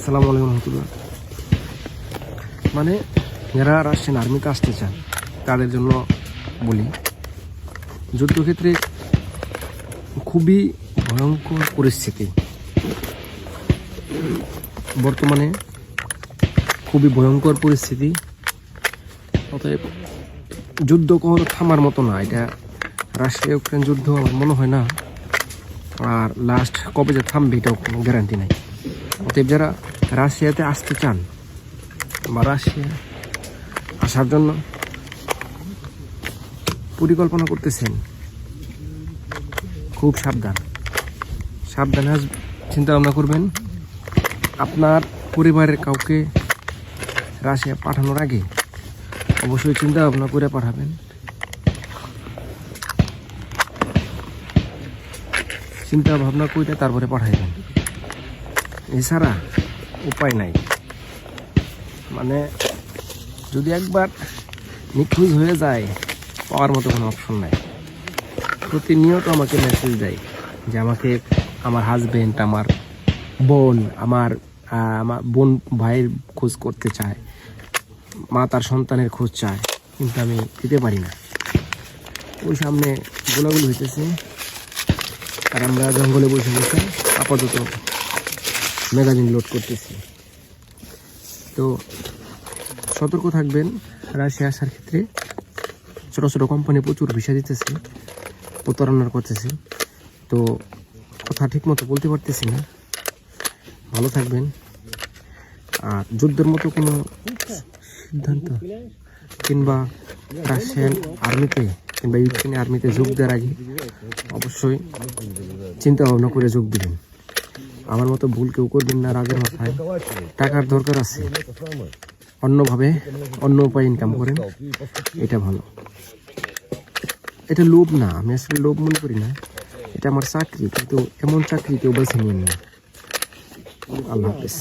আসসালামু আলাইকুম রহমতুল্লাহ। মানে যারা রাশিয়ান আর্মিতে আসতে চান তাদের জন্য বলি, যুদ্ধক্ষেত্রে খুবই ভয়ঙ্কর পরিস্থিতি বর্তমানে, খুবই ভয়ঙ্কর পরিস্থিতি। অতএব যুদ্ধ কখনো থামার মতো না। এটা রাশিয়া ইউক্রেন যুদ্ধ আমার মনে হয় না, আর লাস্ট কবে যে থামবে এটাও কোনো গ্যারান্টি নাই। অতএব যারা রাশিয়াতে আসতে চান বা রাশিয়া আসার জন্য পরিকল্পনা করতেছেন, খুব সাবধানে চিন্তা ভাবনা করবেন। আপনার পরিবারের কাউকে রাশিয়া পাঠানোর আগে অবশ্যই চিন্তা ভাবনা করে পাঠাবেন। চিন্তা ভাবনা করে তারপরে পাঠাইবেন, এছাড়া উপায় নাই। মানে যদি একবার নিখোঁজ হয়ে যায়, পাওয়ার মতো কোনো অপশন নাই। প্রতিনিয়ত আমাকে মেসেজ দেয় যে আমাকে আমার হাজবেন্ড, আমার বোন, আমার বোন ভাইয়ের খোঁজ করতে চায়, মা তার সন্তানের খোঁজ চায়, কিন্তু আমি দিতে পারি না। ওই সামনে গোলাগুলি হইতেছে আর আমরা জঙ্গলে বসে বসে আপাতত ম্যাগাজিন লোড করতেছি। তো সতর্ক থাকবেন রাশিয়া আসার ক্ষেত্রে। ছোটো ছোটো কোম্পানি প্রচুর ভিসা দিতেছে, প্রতারণা করতেছে। তো কথা ঠিক মতো বলতে পারতেছি না। ভালো থাকবেন। আর যুদ্ধের মতো কোনো সিদ্ধান্ত কিংবা রাশিয়ান আর্মিতে কিংবা ইউক্রেন আর্মিতে যোগ দেওয়ার আগে অবশ্যই চিন্তা ভাবনা করে যোগ দিবেন। আমার মতো ভুল কেউ করবেন না। রাগের মাথায় টাকার দরকার আছে, অন্যভাবে অন্য উপায় ইনকাম করেন, এটা ভালো। এটা লোভ না, আমি আসলে লোভ মনে করি না। এটা আমার চাকরি, কিন্তু এমন চাকরি কেউ বেছে নিন না। আল্লাহ হাফেজ।